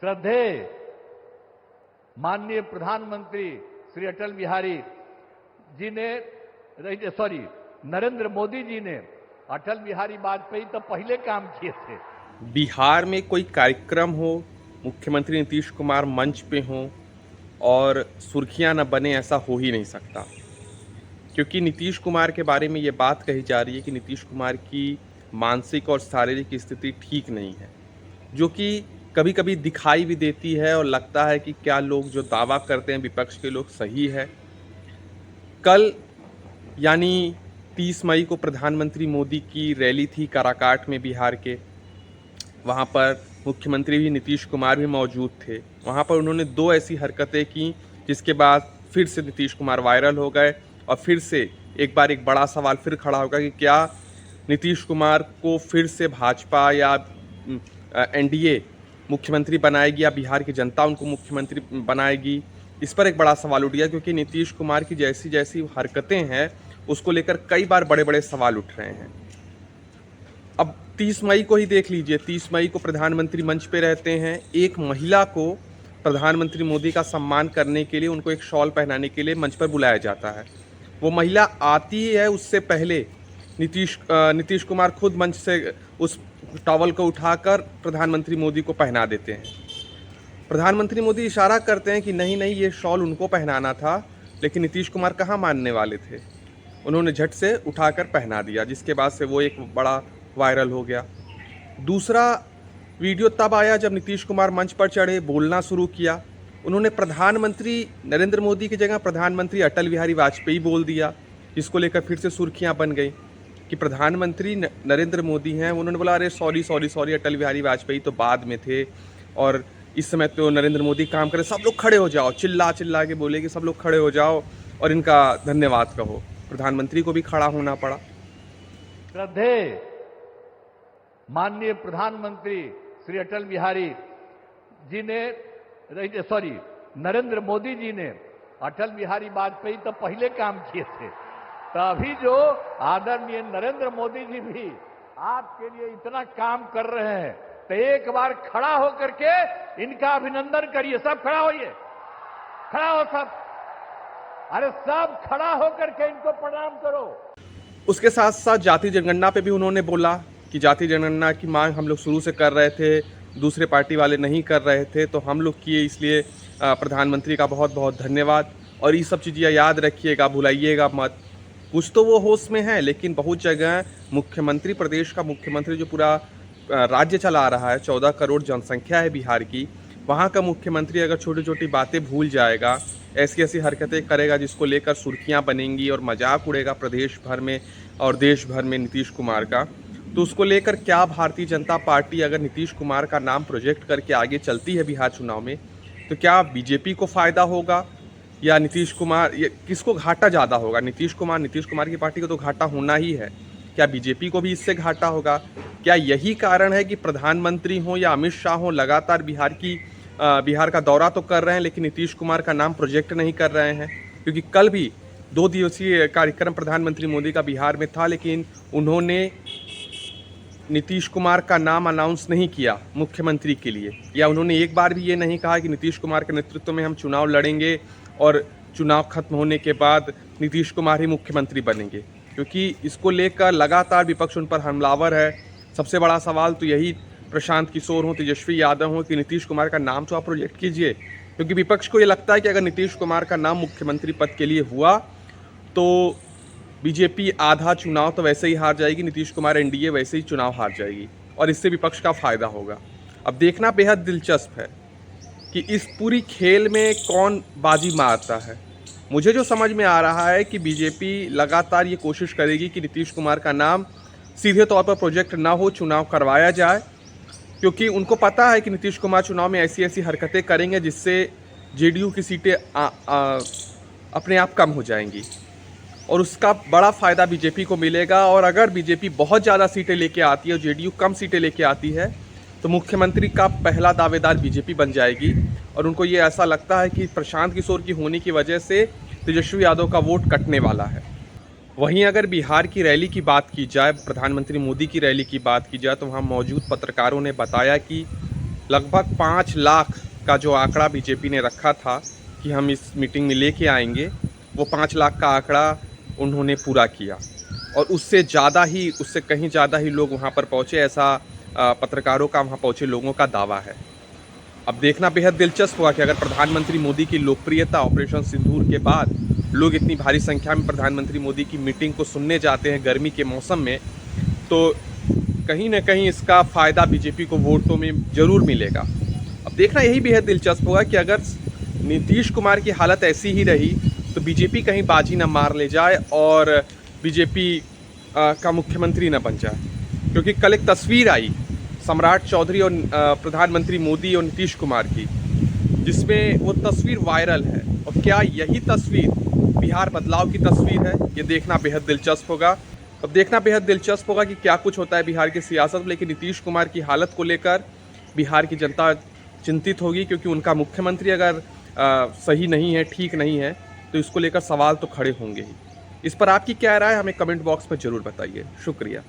श्रद्धेय माननीय प्रधानमंत्री श्री अटल बिहारी जी ने नरेंद्र मोदी जी ने अटल बिहारी वाजपेयी तो पहले काम किए थे। बिहार में कोई कार्यक्रम हो, मुख्यमंत्री नीतीश कुमार मंच पे हों और सुर्खियां न बने, ऐसा हो ही नहीं सकता। क्योंकि नीतीश कुमार के बारे में ये बात कही जा रही है कि नीतीश कुमार की मानसिक और शारीरिक स्थिति ठीक नहीं है, जो कि कभी कभी दिखाई भी देती है और लगता है कि क्या लोग जो दावा करते हैं विपक्ष के लोग सही है। कल यानी 30 मई को प्रधानमंत्री मोदी की रैली थी काराकाट में बिहार के। वहाँ पर मुख्यमंत्री भी नीतीश कुमार भी मौजूद थे। वहाँ पर उन्होंने दो ऐसी हरकतें की जिसके बाद फिर से नीतीश कुमार वायरल हो गए और फिर से एक बार एक बड़ा सवाल फिर खड़ा होगा कि क्या नीतीश कुमार को फिर से भाजपा या एनडीए मुख्यमंत्री बनाएगी या बिहार की जनता उनको मुख्यमंत्री बनाएगी। इस पर एक बड़ा सवाल उठ गया क्योंकि नीतीश कुमार की जैसी जैसी हरकतें हैं उसको लेकर कई बार बड़े बड़े सवाल उठ रहे हैं। अब 30 मई को ही देख लीजिए, 30 मई को प्रधानमंत्री मंच पे रहते हैं। एक महिला को प्रधानमंत्री मोदी का सम्मान करने के लिए, उनको एक शॉल पहनाने के लिए मंच पर बुलाया जाता है। वो महिला आती है, उससे पहले नीतीश कुमार खुद मंच से उस टॉवल को उठाकर प्रधानमंत्री मोदी को पहना देते हैं। प्रधानमंत्री मोदी इशारा करते हैं कि नहीं नहीं, ये शॉल उनको पहनाना था, लेकिन नीतीश कुमार कहाँ मानने वाले थे। उन्होंने झट से उठाकर पहना दिया, जिसके बाद से वो एक बड़ा वायरल हो गया। दूसरा वीडियो तब आया जब नीतीश कुमार मंच पर चढ़े, बोलना शुरू किया। उन्होंने प्रधानमंत्री नरेंद्र मोदी की जगह प्रधानमंत्री अटल बिहारी वाजपेयी बोल दिया, जिसको लेकर फिर से सुर्खियां बन गई कि प्रधानमंत्री नरेंद्र मोदी हैं। उन्होंने बोला अरे सॉरी अटल बिहारी वाजपेयी तो बाद में थे और इस समय तो नरेंद्र मोदी काम करें। सब लोग खड़े हो जाओ, चिल्ला चिल्ला के बोले कि सब लोग खड़े हो जाओ और इनका धन्यवाद कहो। प्रधानमंत्री को भी खड़ा होना पड़ा। श्रद्धेय माननीय प्रधानमंत्री श्री अटल बिहारी जी ने नरेंद्र मोदी जी ने अटल बिहारी वाजपेयी तो पहले काम किए थे, तभी जो आदरणीय नरेंद्र मोदी जी भी आपके लिए इतना काम कर रहे हैं, तो एक बार खड़ा होकर के इनका अभिनंदन करिए। सब खड़ा होइए, खड़ा हो सब, अरे सब खड़ा होकर के इनको प्रणाम करो। उसके साथ साथ जाति जनगणना पे भी उन्होंने बोला कि जाति जनगणना की मांग हम लोग शुरू से कर रहे थे, दूसरे पार्टी वाले नहीं कर रहे थे, तो हम लोग किए, इसलिए प्रधानमंत्री का बहुत बहुत धन्यवाद। और ये सब चीज़ें याद रखिएगा, भुलाइएगा मत। कुछ तो वो होश में है, लेकिन बहुत जगह मुख्यमंत्री, प्रदेश का मुख्यमंत्री जो पूरा राज्य चला रहा है, 14 करोड़ जनसंख्या है बिहार की, वहाँ का मुख्यमंत्री अगर छोटी छोटी बातें भूल जाएगा, ऐसी ऐसी हरकतें करेगा जिसको लेकर सुर्खियाँ बनेंगी और मजाक उड़ेगा प्रदेश भर में और देश भर में नीतीश कुमार का, तो उसको लेकर क्या भारतीय जनता पार्टी अगर नीतीश कुमार का नाम प्रोजेक्ट करके आगे चलती है बिहार चुनाव में, तो क्या बीजेपी को फ़ायदा होगा या नीतीश कुमार, ये किसको घाटा ज़्यादा होगा? नीतीश कुमार की पार्टी को तो घाटा होना ही है। क्या बीजेपी को भी इससे घाटा होगा? क्या यही कारण है कि प्रधानमंत्री हों या अमित शाह हों लगातार बिहार का दौरा तो कर रहे हैं, लेकिन नीतीश कुमार का नाम प्रोजेक्ट नहीं कर रहे हैं? क्योंकि कल भी 2 दिवसीय कार्यक्रम प्रधानमंत्री मोदी का बिहार में था, लेकिन उन्होंने नीतीश कुमार का नाम अनाउंस नहीं किया मुख्यमंत्री के लिए, या उन्होंने एक बार भी ये नहीं कहा कि नीतीश कुमार के नेतृत्व में हम चुनाव लड़ेंगे और चुनाव खत्म होने के बाद नीतीश कुमार ही मुख्यमंत्री बनेंगे। क्योंकि इसको लेकर लगातार विपक्ष उन पर हमलावर है। सबसे बड़ा सवाल तो यही प्रशांत किशोर हों, तेजस्वी यादव हों कि नीतीश कुमार का नाम तो आप प्रोजेक्ट कीजिए। क्योंकि विपक्ष को ये लगता है कि अगर नीतीश कुमार का नाम मुख्यमंत्री पद के लिए हुआ तो बीजेपी आधा चुनाव तो वैसे ही हार जाएगी, नीतीश कुमार एनडीए वैसे ही चुनाव हार जाएगी और इससे विपक्ष का फ़ायदा होगा। अब देखना बेहद दिलचस्प है कि इस पूरी खेल में कौन बाजी मारता है। मुझे जो समझ में आ रहा है कि बीजेपी लगातार ये कोशिश करेगी कि नीतीश कुमार का नाम सीधे तौर पर प्रोजेक्ट ना हो, चुनाव करवाया जाए, क्योंकि उनको पता है कि नीतीश कुमार चुनाव में ऐसी ऐसी हरकतें करेंगे जिससे जेडीयू की सीटें अपने आप कम हो जाएंगी और उसका बड़ा फ़ायदा बीजेपी को मिलेगा। और अगर बीजेपी बहुत ज़्यादा सीटें लेके आती है और जेडीयू कम सीटें लेके आती है, तो मुख्यमंत्री का पहला दावेदार बीजेपी बन जाएगी। और उनको ये ऐसा लगता है कि प्रशांत किशोर की होने की वजह से तेजस्वी यादव का वोट कटने वाला है। वहीं अगर बिहार की रैली की बात की जाए, प्रधानमंत्री मोदी की रैली की बात की जाए, तो वहाँ मौजूद पत्रकारों ने बताया कि लगभग 5 लाख का जो आंकड़ा बीजेपी ने रखा था कि हम इस मीटिंग में लेके आएंगे, वो 5 लाख का आंकड़ा उन्होंने पूरा किया और उससे कहीं ज़्यादा ही लोग वहाँ पर पहुँचे, ऐसा पत्रकारों का वहाँ पहुँचे लोगों का दावा है। अब देखना बेहद दिलचस्प हुआ कि अगर प्रधानमंत्री मोदी की लोकप्रियता ऑपरेशन सिंदूर के बाद लोग इतनी भारी संख्या में प्रधानमंत्री मोदी की मीटिंग को सुनने जाते हैं गर्मी के मौसम में, तो कहीं ना कहीं इसका फ़ायदा बीजेपी को वोटों में ज़रूर मिलेगा। अब देखना यही बेहद दिलचस्प होगा कि अगर नीतीश कुमार की हालत ऐसी ही रही तो बीजेपी कहीं बाजी न मार ले जाए और बीजेपी का मुख्यमंत्री न बन जाए, क्योंकि कल एक तस्वीर आई सम्राट चौधरी और प्रधानमंत्री मोदी और नीतीश कुमार की, जिसमें वो तस्वीर वायरल है। और क्या यही तस्वीर बिहार बदलाव की तस्वीर है, ये देखना बेहद दिलचस्प होगा। अब देखना बेहद दिलचस्प होगा कि क्या कुछ होता है बिहार की सियासत में। लेकिन नीतीश कुमार की हालत को लेकर बिहार की जनता चिंतित होगी, क्योंकि उनका मुख्यमंत्री अगर सही नहीं है, ठीक नहीं है, तो इसको लेकर सवाल तो खड़े होंगे ही। इस पर आपकी क्या राय, हमें कमेंट बॉक्स में ज़रूर बताइए। शुक्रिया।